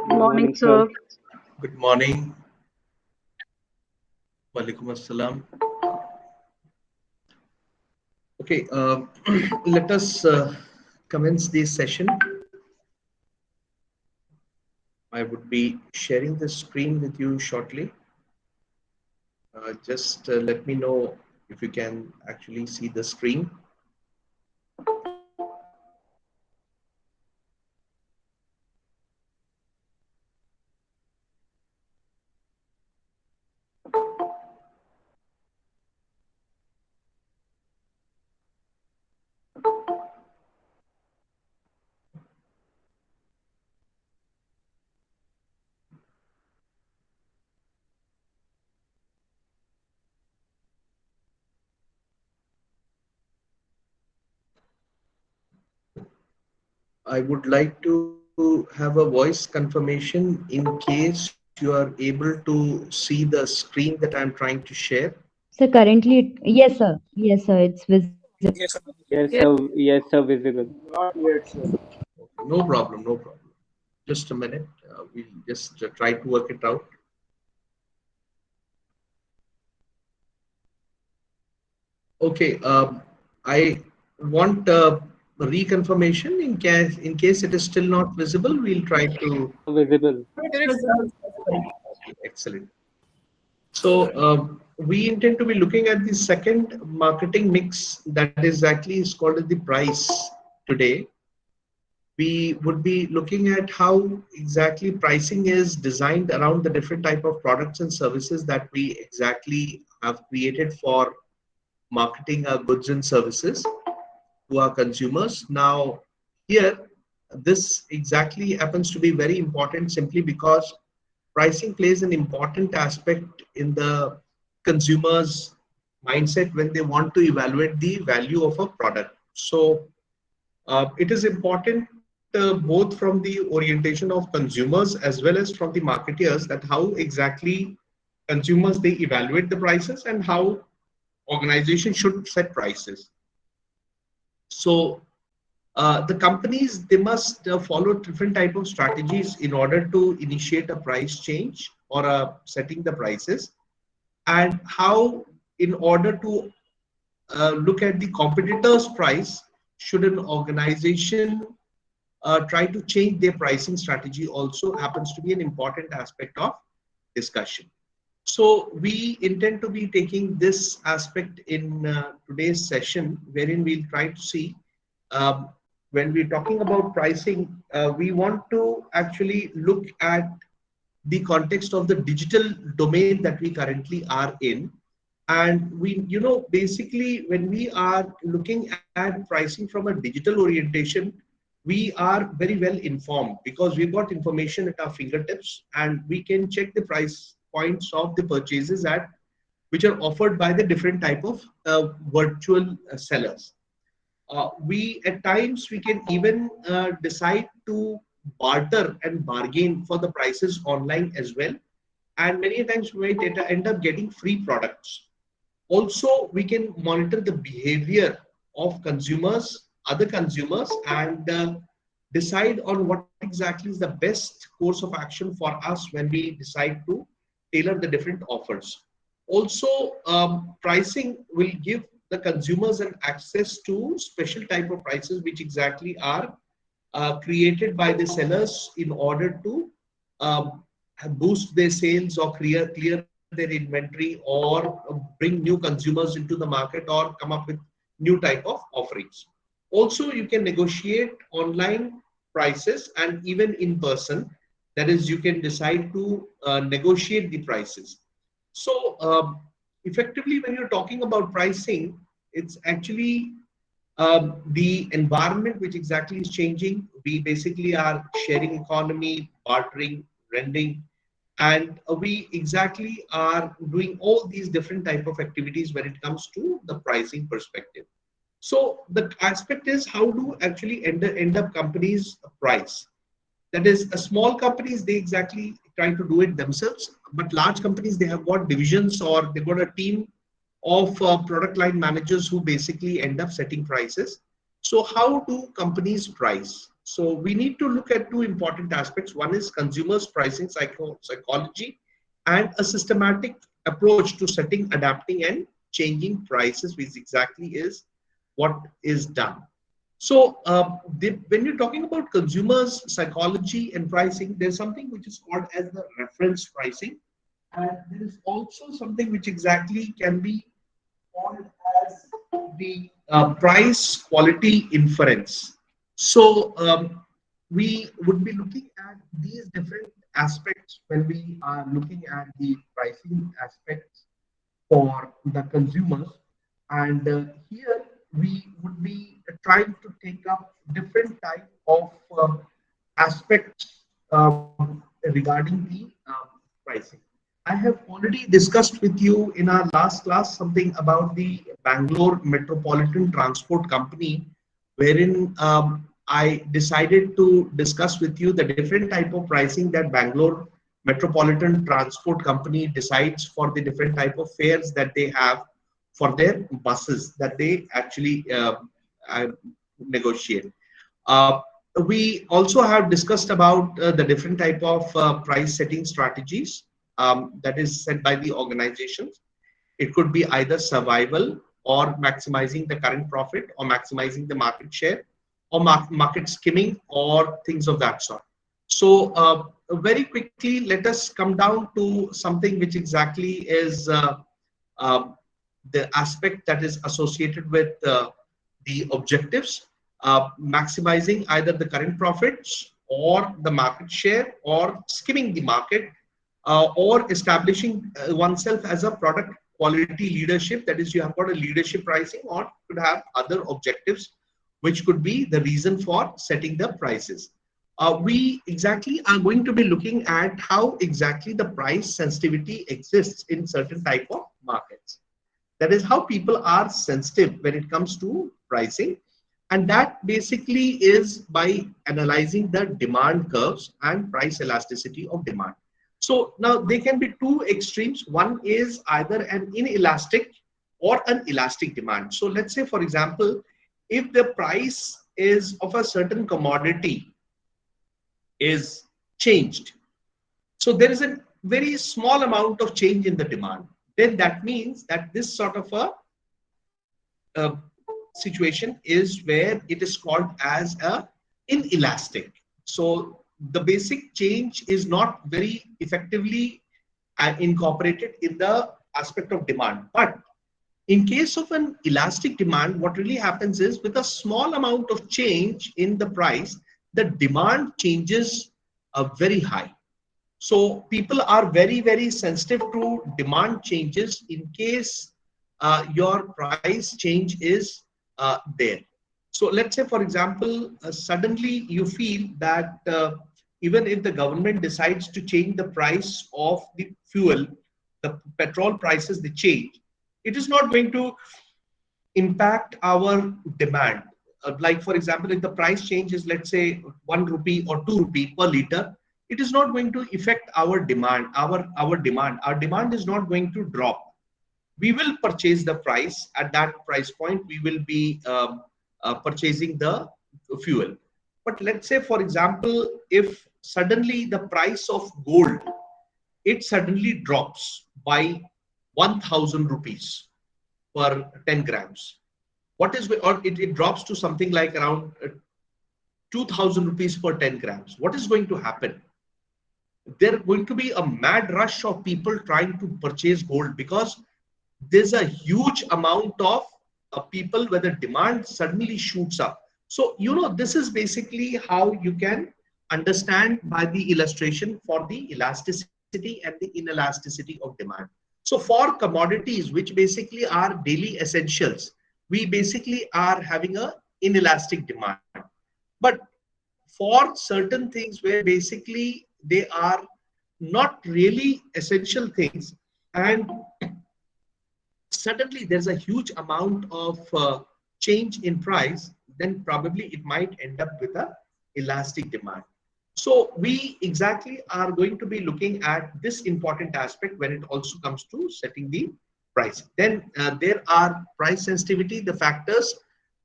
Good Morning, morning, sir. sir. Good morning. Walaikum assalam. Okay, let us commence this session. I would be sharing the screen with you shortly. Just let me know if you can actually see the screen. I would like to have a voice confirmation in case you are able to see the screen that I'm trying to share. So currently, yes, sir, it's visible. Yes, Yes, sir. Yes, sir. Visible. not yet, sir. Okay, no problem, no problem. Just a minute. We'll just try to work it out. Okay, I want reconfirmation in case it is still not visible. We'll try to. Visible. It's visible. Excellent. So we intend to be looking at the second marketing mix that is actually is called as the price today. We would be looking at how exactly pricing is designed around the different type of products and services that we exactly have created for marketing our goods and services to our consumers. Now, here, this exactly happens to be very important simply because pricing plays an important aspect in the consumer's mindset when they want to evaluate the value of a product. So, it is important both from the orientation of consumers as well as from the marketeers that how exactly consumers they evaluate the prices and how organizations should set prices. So the companies they must follow different type of strategies in order to initiate a price change or setting the prices, and how in order to look at the competitor's price should an organization try to change their pricing strategy also happens to be an important aspect of discussion. So we intend to be taking this aspect in today's session, wherein we'll try to see um, when we're talking about pricing, we want to actually look at the context of the digital domain that we currently are in. And we, basically, when we are looking at pricing from a digital orientation, we are very well informed because we've got information at our fingertips and we can check the price points of the purchases at which are offered by the different type of virtual sellers. We at times we can even decide to barter and bargain for the prices online as well, and many times we might end up getting free products. Also, we can monitor the behavior of consumers, other consumers, and decide on what exactly is the best course of action for us when we decide to tailor the different offers. Also, pricing will give the consumers an access to special type of prices which exactly are created by the sellers in order to um, boost their sales or clear their inventory or bring new consumers into the market or come up with new type of offerings. Also, you can negotiate online prices and even in person. That is, you can decide to negotiate the prices. So, effectively, when you're talking about pricing, it's actually the environment which exactly is changing. We basically are sharing economy, bartering, renting, and we exactly are doing all these different type of activities when it comes to the pricing perspective. So the aspect is how do actually end up companies price. That is, a small companies they exactly try to do it themselves, but large companies they have got divisions or they've got a team of product line managers who basically end up setting prices. So how do companies price? So we need to look at two important aspects. One is consumers pricing psychology and a systematic approach to setting, adapting and changing prices, which exactly is what is done. So when you're talking about consumers psychology and pricing, there's something which is called as the reference pricing. And there is also something which exactly can be called as the price quality inference. So we would be looking at these different aspects when we are looking at the pricing aspects for the consumers. And here we would be trying to take up different type of aspects regarding the pricing. I have already discussed with you in our last class something about the Bangalore Metropolitan Transport Company, wherein I decided to discuss with you the different type of pricing that Bangalore Metropolitan Transport Company decides for the different type of fares that they have for their buses that they actually uh, negotiate. Uh, we also have discussed about the different type of price setting strategies that is set by the organizations. It could be either survival or maximizing the current profit or maximizing the market share or market skimming or things of that sort. So very quickly, let us come down to something which exactly is uh, the aspect that is associated with the objectives, maximizing either the current profits or the market share or skimming the market or establishing oneself as a product quality leadership. That is, you have got a leadership pricing or could have other objectives, which could be the reason for setting the prices. We exactly are going to be looking at how exactly the price sensitivity exists in certain type of markets. That is how people are sensitive when it comes to pricing. And that basically is by analyzing the demand curves and price elasticity of demand. So now there can be two extremes. One is either an inelastic or an elastic demand. So let's say, for example, if the price is of a certain commodity is changed, so there is a very small amount of change in the demand, then that means that this sort of a situation is where it is called as a inelastic. So the basic change is not very effectively incorporated in the aspect of demand. But in case of an elastic demand, what really happens is with a small amount of change in the price, the demand changes very high. So people are very, very sensitive to demand changes in case your price change is there. So let's say, for example, suddenly you feel that even if the government decides to change the price of the fuel, the petrol prices, they change, it is not going to impact our demand. Like for example, if the price change is, let's say, 1 rupee or 2 rupee per liter, it is not going to affect our demand. Our demand is not going to drop. We will purchase the price at that price point. We will be purchasing the fuel. But let's say, for example, if suddenly the price of gold, it suddenly drops by 1000 rupees per 10 grams. What is, or it drops to something like around 2000 rupees per 10 grams. What is going to happen? There going to be a mad rush of people trying to purchase gold because there's a huge amount of people where the demand suddenly shoots up. So, you know, this is basically how you can understand by the illustration for the elasticity and the inelasticity of demand. So for commodities, which basically are daily essentials, we basically are having a inelastic demand. But for certain things where basically they are not really essential things, and suddenly there's a huge amount of change in price, then probably it might end up with a elastic demand. So we exactly are going to be looking at this important aspect when it also comes to setting the price. Then there are price sensitivity. The factors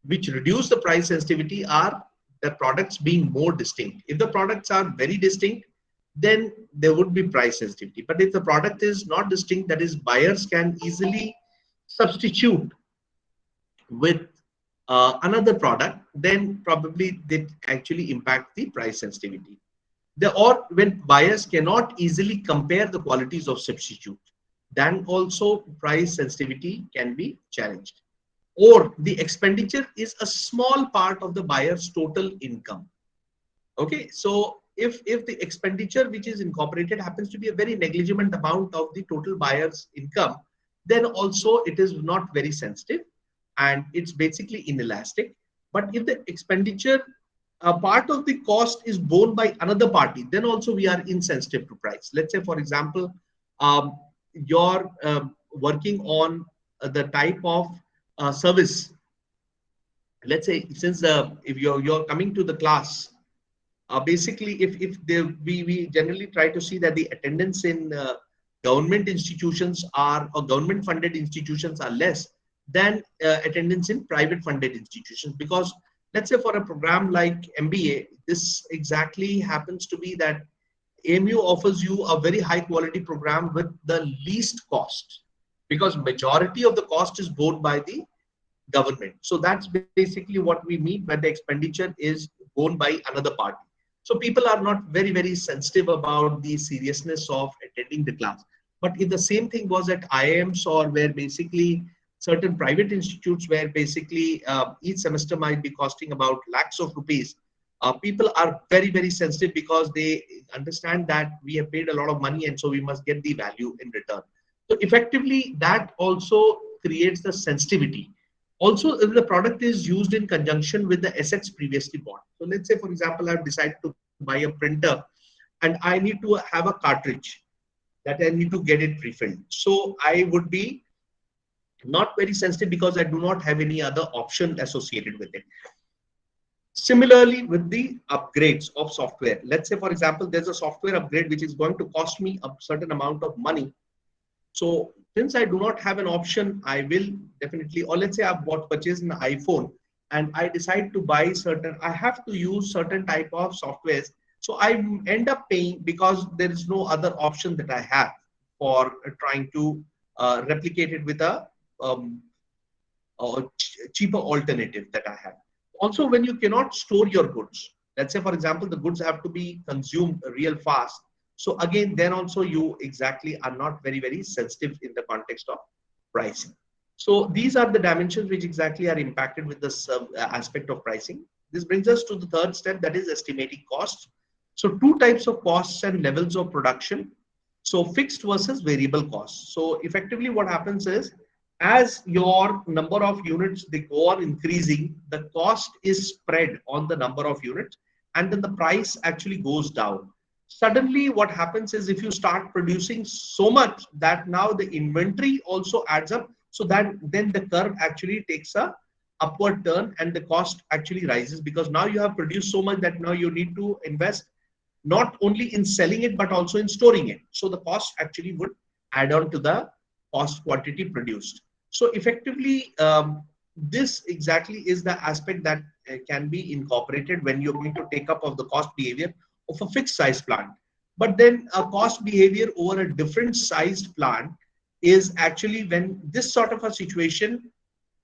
which reduce the price sensitivity are the products being more distinct. If the products are very distinct, then there would be price sensitivity. But if the product is not distinct, that is, buyers can easily substitute with another product, then probably they actually impact the price sensitivity. Or when buyers cannot easily compare the qualities of substitute, then also price sensitivity can be challenged. Or the expenditure is a small part of the buyer's total income. Okay, so if the expenditure which is incorporated happens to be a very negligible amount of the total buyer's income, then also it is not very sensitive and it's basically inelastic. But if the expenditure, a part of the cost is borne by another party, then also we are insensitive to price. Let's say, for example, you're working on the type of service. Let's say, since if you're coming to the class, basically, we generally try to see that the attendance in government institutions are, or government funded institutions are less than attendance in private funded institutions. Because let's say for a program like MBA, this exactly happens to be that AMU offers you a very high quality program with the least cost, because majority of the cost is borne by the government. So that's basically what we mean when the expenditure is borne by another party. So people are not very sensitive about the seriousness of attending the class. But if the same thing was at IIMs, or where basically certain private institutes where basically each semester might be costing about lakhs of rupees, people are very sensitive, because they understand that we have paid a lot of money and so we must get the value in return. So effectively that also creates the sensitivity. Also, if the product is used in conjunction with the assets previously bought. So let's say, for example, I've decided to buy a printer and I need to have a cartridge that I need to get it refilled. So I would be not very sensitive because I do not have any other option associated with it. Similarly, with the upgrades of software, let's say, for example, there's a software upgrade which is going to cost me a certain amount of money. So since I do not have an option, I will definitely, or let's say I've purchased an iPhone and I decide to buy certain, I have to use certain type of softwares. So I end up paying because there is no other option that I have for trying to replicate it with a cheaper alternative that I have. Also, when you cannot store your goods, let's say, for example, the goods have to be consumed real fast. So again, then also you exactly are not very sensitive in the context of pricing. So these are the dimensions which exactly are impacted with this aspect of pricing. This brings us to the third step, that is estimating costs. So two types of costs and levels of production. So fixed versus variable costs. So effectively what happens is, as your number of units they go on increasing, the cost is spread on the number of units, and then the price actually goes down. Suddenly what happens is, if you start producing so much that now the inventory also adds up, so that then the curve actually takes a upward turn and the cost actually rises, because now you have produced so much that now you need to invest not only in selling it but also in storing it. So the cost actually would add on to the cost quantity produced. So effectively, this exactly is the aspect that can be incorporated when you're going to take up of the cost behavior of a fixed size plant. But then a cost behavior over a different sized plant is actually when this sort of a situation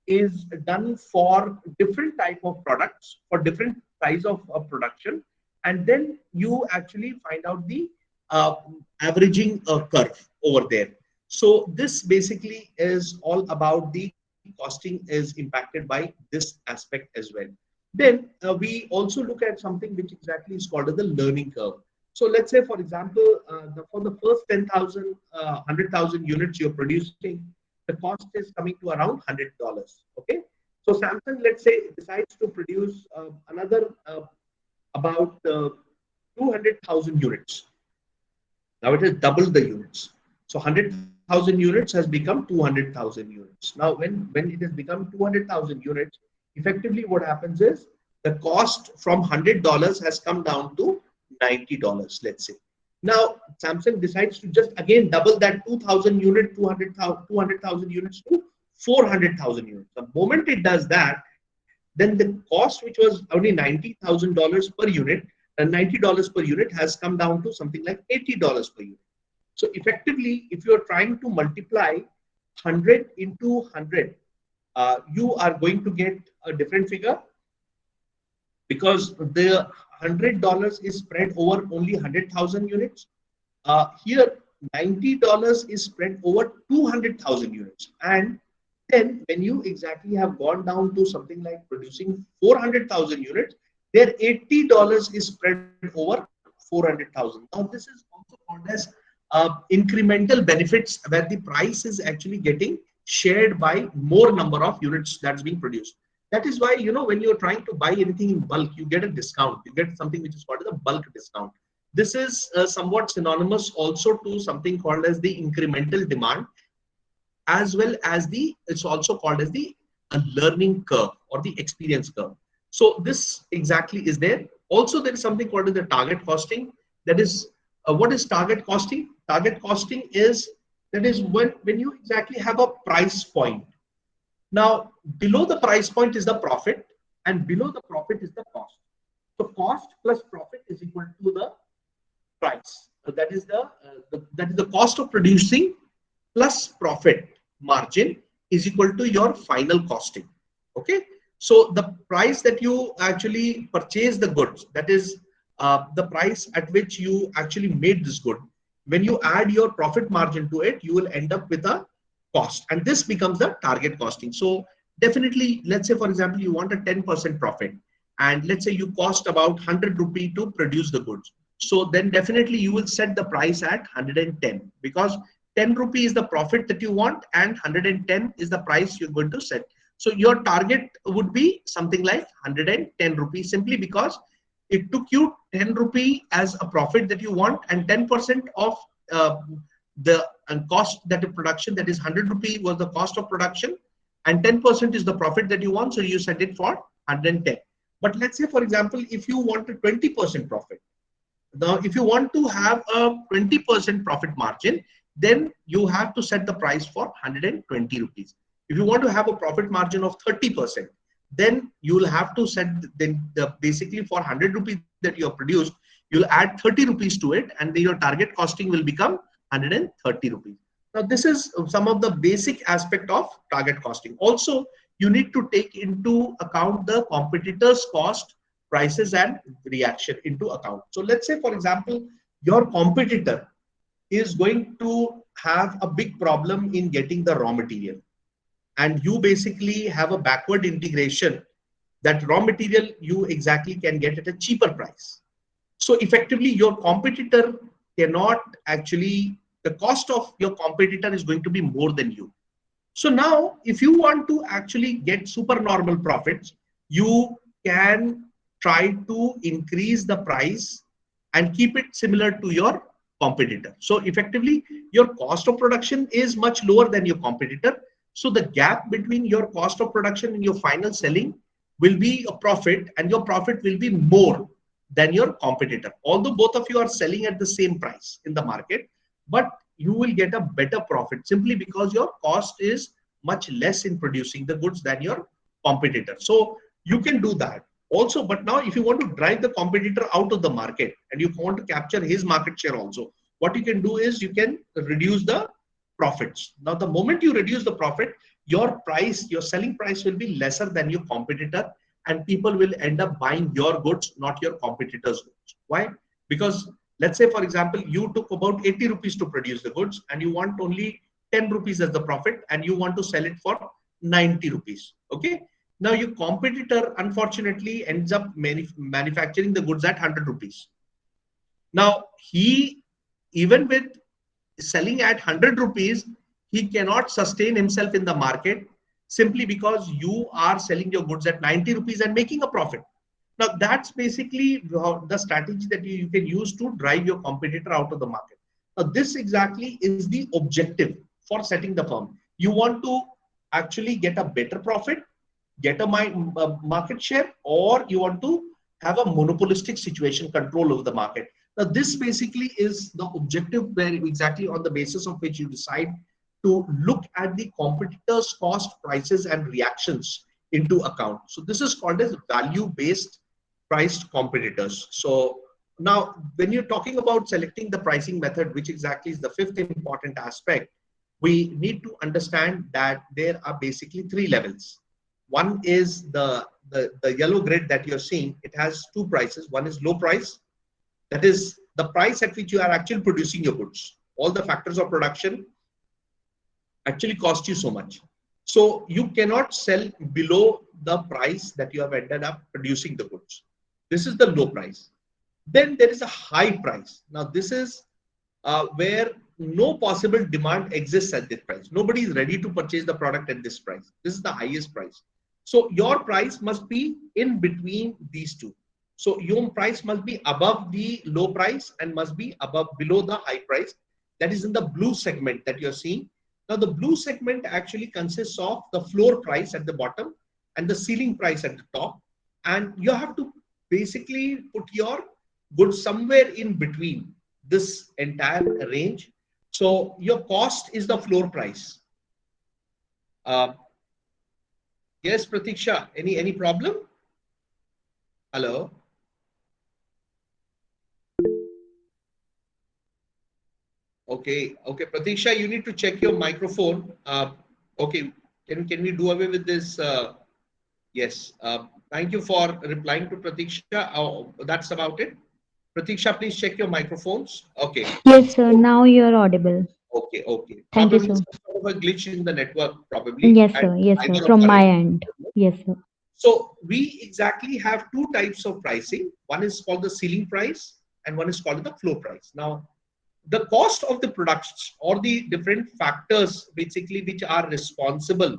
is done for different type of products, for different size of production, and then you actually find out the uh, averaging curve over there. So this basically is all about the costing is impacted by this aspect as well. Then we also look at something which exactly is called as the learning curve. So let's say, for example, for the first 10,000, 100,000 units you're producing, the cost is coming to around $100. Okay. So Samsung, let's say, decides to produce another about 200,000 units. Now it has doubled the units. So 100,000 units has become 200,000 units. Now when it has become 200,000 units, effectively what happens is the cost from $100 has come down to $90, let's say. Now Samsung decides to just again double that 2,000 unit, 200,000 units to 400,000 units. The moment it does that, the then the cost, which was only $90,000 per unit, and $90 per unit has come down to something like $80 per unit. So effectively, if you're trying to multiply 100 into 100, you are going to get a different figure, because the $100 is spread over only 100,000 units. Here, $90 is spread over 200,000 units. And then when you exactly have gone down to something like producing 400,000 units, there $80 is spread over 400,000. Now, this is also called as incremental benefits, where the price is actually getting shared by more number of units that's being produced. That is why, when you're trying to buy anything in bulk, you get a discount. You get something which is called a bulk discount. This is somewhat synonymous also to something called as the incremental demand, as well as it's also called as the learning curve or the experience curve. So this exactly is there. Also, there is something called as the target costing. That is, what is target costing? Target costing is, that is when you exactly have a price point. Now, below the price point is the profit, and below the profit is the cost. So cost plus profit is equal to the price. So that is the cost of producing plus profit margin is equal to your final costing. Okay. So the price that you actually purchase the goods, that is the price at which you actually made this good. When you add your profit margin to it, you will end up with a cost, and this becomes the target costing. So definitely, let's say for example, you want a 10% profit, and let's say you cost about 100 rupee to produce the goods. So then definitely you will set the price at 110, because 10 rupee is the profit that you want and 110 is the price you're going to set. So your target would be something like 110 rupees, simply because it took you 10 rupee as a profit that you want, and 10% of the cost, that is production, that is 100 rupee was the cost of production, and 10% is the profit that you want. So you set it for 110. But let's say for example, if you want a 20% profit, now if you want to have a 20% profit margin, then you have to set the price for 120 rupees. If you want to have a profit margin of 30%, then you will have to set basically for 100 rupees that you have produced, you'll add 30 rupees to it, and then your target costing will become 130 rupees. Now this is some of the basic aspect of target costing. Also, you need to take into account the competitors' cost, prices, and reaction into account. So let's say for example, your competitor is going to have a big problem in getting the raw material, and you basically have a backward integration, that raw material you exactly can get at a cheaper price. So effectively your competitor cannot actually, the cost of your competitor is going to be more than you. So now if you want to actually get supernormal profits, you can try to increase the price and keep it similar to your competitor. So effectively your cost of production is much lower than your competitor. So the gap between your cost of production and your final selling will be a profit, and your profit will be more than your competitor. Although both of you are selling at the same price in the market, but you will get a better profit simply because your cost is much less in producing the goods than your competitor. So you can do that also. But now if you want to drive the competitor out of the market and you want to capture his market share also, what you can do is you can reduce the profits. Now the moment you reduce the profit, your price, your selling price will be lesser than your competitor, and people will end up buying your goods, not your competitors' goods. Why? Because let's say for example, you took about 80 rupees to produce the goods and you want only 10 rupees as the profit, and you want to sell it for 90 rupees. Okay. Now your competitor unfortunately ends up manufacturing the goods at 100 rupees. Now he, even with selling at 100 rupees, he cannot sustain himself in the market simply because you are selling your goods at 90 rupees and making a profit. Now that's basically the strategy that you can use to drive your competitor out of the market. Now this exactly is the objective for setting the firm. You want to actually get a better profit, get a market share, or you want to have a monopolistic situation, control over the market. Now this basically is the objective, where exactly on the basis of which you decide to look at the competitors' cost, prices, and reactions into account. So this is called as value-based priced competitors. So now when you're talking about selecting the pricing method, which exactly is the fifth important aspect, we need to understand that there are basically three levels. One is the yellow grid that you're seeing. It has two prices. One is low price. That is the price at which you are actually producing your goods. All the factors of production actually cost you so much. So you cannot sell below the price that you have ended up producing the goods. This is the low price. Then there is a high price. Now this is where no possible demand exists at this price. Nobody is ready to purchase the product at this price. This is the highest price. So your price must be in between these two. So your price must be above the low price and must be below the high price. That is in the blue segment that you're seeing. Now the blue segment actually consists of the floor price at the bottom and the ceiling price at the top. And you have to basically put your goods somewhere in between this entire range. So your cost is the floor price. Yes, Pratiksha, any problem? Hello? Okay, Pratiksha, you need to check your microphone. Okay, can we do away with this? Yes. Thank you for replying to Pratiksha. That's about it. Pratiksha, please check your microphones. Okay. Yes, sir. Now you're audible. Okay. Thank you, Probably sir. some sort of a glitch in the network, probably, Yes, and sir. Yes, sir. either of From our my end. end. Yes, sir. So we exactly have two types of pricing. One is called the ceiling price and one is called the floor price. Now, the cost of the products or the different factors basically which are responsible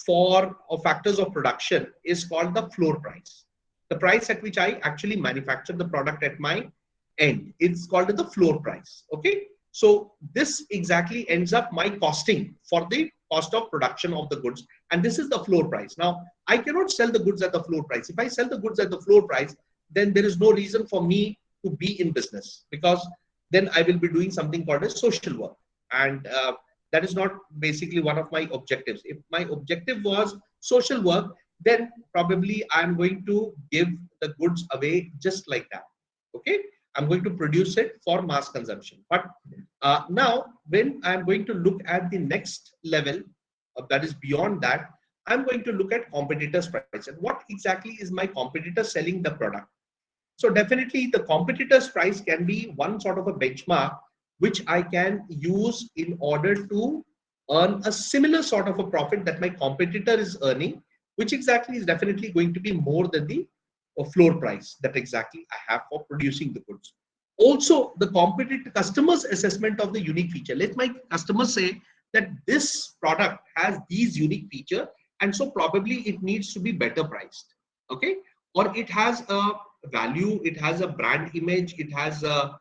for or factors of production is called the floor price. The price at which I actually manufacture the product at my end, it's called the floor price. Okay, so this exactly ends up my costing for the cost of production of the goods, and this is the floor price. Now I cannot sell the goods at the floor price. If I sell the goods at the floor price, then there is no reason for me to be in business, because then I will be doing something called as social work, and that is not basically one of my objectives. If my objective was social work, then probably I'm going to give the goods away just like that. Okay, I'm going to produce it for mass consumption. But now when I'm going to look at the next level, that is beyond that, I'm going to look at competitors' price and what exactly is my competitor selling the product. So definitely the competitor's price can be one sort of a benchmark which I can use in order to earn a similar sort of a profit that my competitor is earning, which exactly is definitely going to be more than the floor price that exactly I have for producing the goods. Also, the competitor customer's assessment of the unique feature. Let my customer say that this product has these unique feature, and so probably it needs to be better priced. Okay, or it has a value, it has a brand image, it has a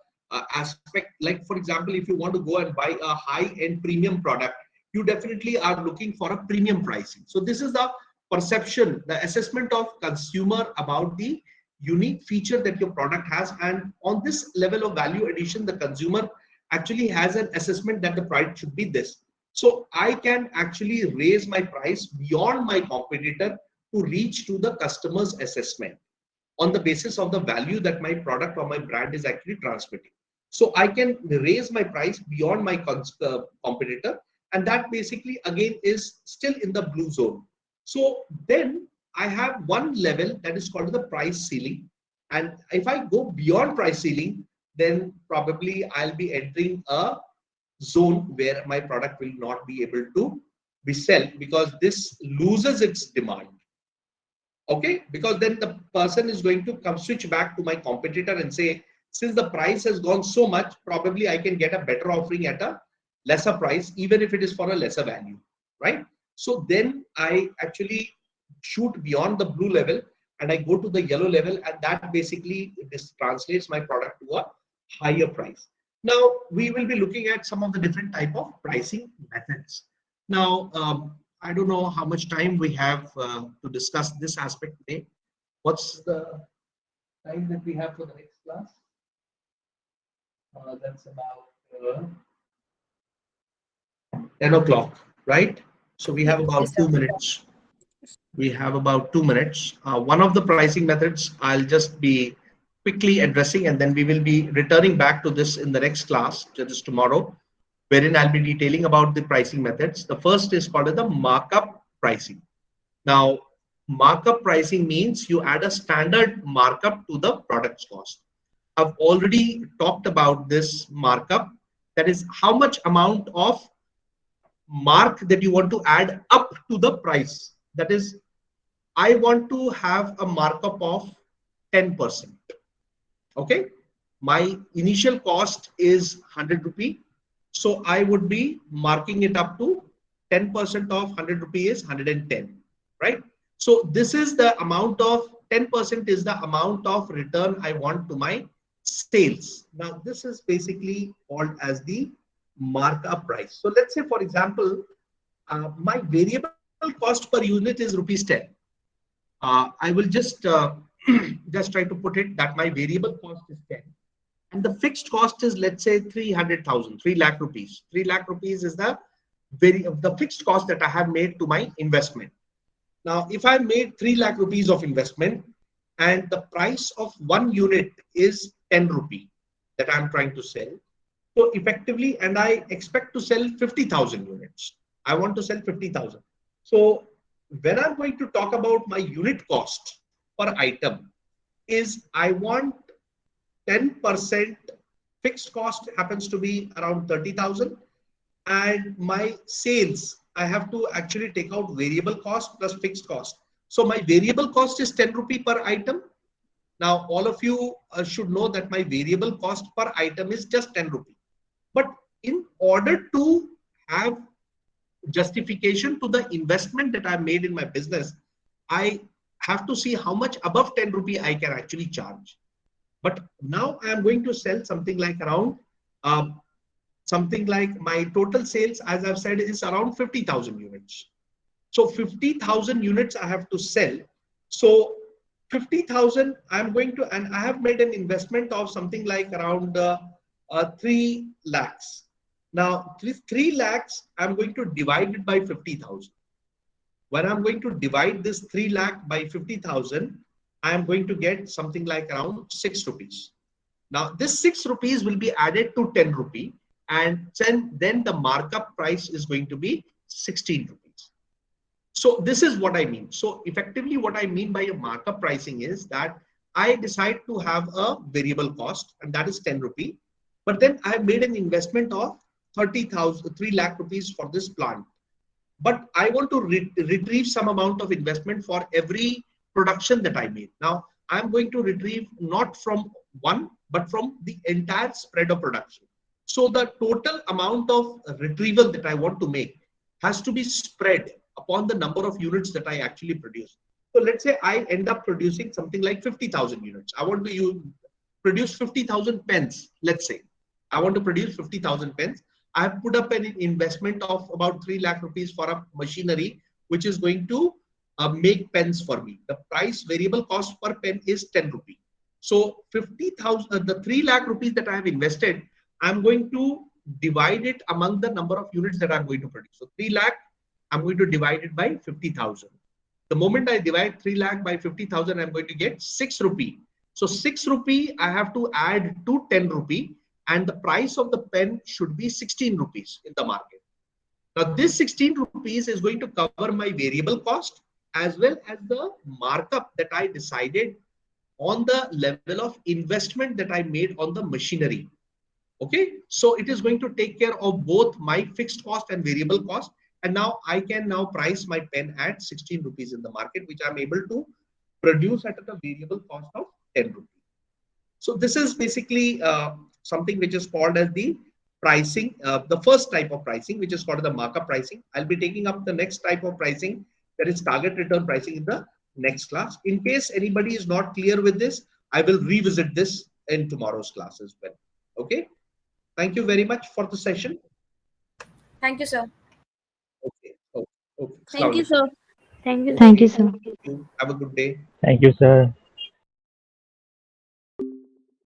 aspect. Like for example, if you want to go and buy a high-end premium product, you definitely are looking for a premium pricing. So this is the perception, the assessment of consumer about the unique feature that your product has, and on this level of value addition, the consumer actually has an assessment that the price should be this. So I can actually raise my price beyond my competitor to reach to the customer's assessment on the basis of the value that my product or my brand is actually transmitting. So I can raise my price beyond my competitor, and that basically again is still in the blue zone. So then I have one level that is called the price ceiling, and if I go beyond price ceiling, then probably I'll be entering a zone where my product will not be able to be sell, because this loses its demand. Okay, because then the person is going to come switch back to my competitor and say, since the price has gone so much, probably I can get a better offering at a lesser price, even if it is for a lesser value, right? So then I actually shoot beyond the blue level and I go to the yellow level, and that basically this translates my product to a higher price. Now we will be looking at some of the different type of pricing methods. Now I don't know how much time we have to discuss this aspect today. What's the time that we have for the next class? That's about 10 o'clock, right? So we have about Yes, sir. 2 minutes. We have about 2 minutes. One of the pricing methods I'll just be quickly addressing, and then we will be returning back to this in the next class, that is tomorrow, wherein I'll be detailing about the pricing methods. The first is called the markup pricing. Now, markup pricing means you add a standard markup to the product's cost. I've already talked about this markup. That is how much amount of mark that you want to add up to the price. That is, I want to have a markup of 10%. Okay. My initial cost is 100 rupee. So I would be marking it up to 10% of 100 rupee is 110, right? So this is the amount of 10% is the amount of return I want to my sales. Now this is basically called as the markup price. So let's say, for example, my variable cost per unit is rupees 10. I will just just try to put it that my variable cost is 10, and the fixed cost is, let's say, 300,000, 3 lakh rupees. 3 lakh rupees is the fixed cost that I have made to my investment. Now, if I made 3 lakh rupees of investment and the price of one unit is 10 rupee that I'm trying to sell, so effectively, and I expect to sell 50,000 units. I want to sell 50,000. So when I'm going to talk about my unit cost per item, is I want 10% fixed cost happens to be around 30,000, and my sales, I have to actually take out variable cost plus fixed cost. So my variable cost is 10 rupee per item. Now all of you should know that my variable cost per item is just 10 rupee. But in order to have justification to the investment that I made in my business, I have to see how much above 10 rupee I can actually charge. But now I am going to sell something like around something like my total sales, as I've said, is around 50,000 units. So 50,000 units I have to sell. So 50,000 I'm going to, and I have made an investment of something like around 3 lakhs. Now 3 lakhs, I'm going to divide it by 50,000. When I'm going to divide this 3 lakh by 50,000, I am going to get something like around 6 rupees. Now this 6 rupees will be added to 10 rupee, and then the markup price is going to be 16 rupees. So this is what I mean. So effectively what I mean by a markup pricing is that I decide to have a variable cost, and that is 10 rupee. But then I have made an investment of 30,000, 3 lakh rupees for this plant. But I want to retrieve some amount of investment for every production that I made. Now I'm going to retrieve not from one, but from the entire spread of production. So the total amount of retrieval that I want to make has to be spread upon the number of units that I actually produce. So let's say I end up producing something like 50,000 units. I want to produce 50,000 pens. Let's say I want to produce 50,000 pens. I have put up an investment of about 3 lakh rupees for a machinery, which is going to make pens for me. The price variable cost per pen is 10 rupees. So 50,000, the 3 lakh rupees that I have invested, I'm going to divide it among the number of units that I'm going to produce. So 3 lakh, I'm going to divide it by 50,000. The moment I divide 3 lakh by 50,000, I'm going to get 6 rupee. So 6 rupee, I have to add to 10 rupee, and the price of the pen should be 16 rupees in the market. Now this 16 rupees is going to cover my variable cost as well as the markup that I decided on the level of investment that I made on the machinery. Okay, so it is going to take care of both my fixed cost and variable cost. And now I can now price my pen at 16 rupees in the market, which I'm able to produce at a variable cost of 10 rupees. So this is basically something which is called as the pricing, the first type of pricing, which is called the markup pricing. I'll be taking up the next type of pricing, that is target return pricing, in the next class. In case anybody is not clear with this, I will revisit this in tomorrow's class as well. Okay. Thank you very much for the session. Thank you, sir. Okay. Okay. Okay. Thank Assalamu you, alaikum. sir. Thank you, Okay. sir. Have a good day. Thank you, sir.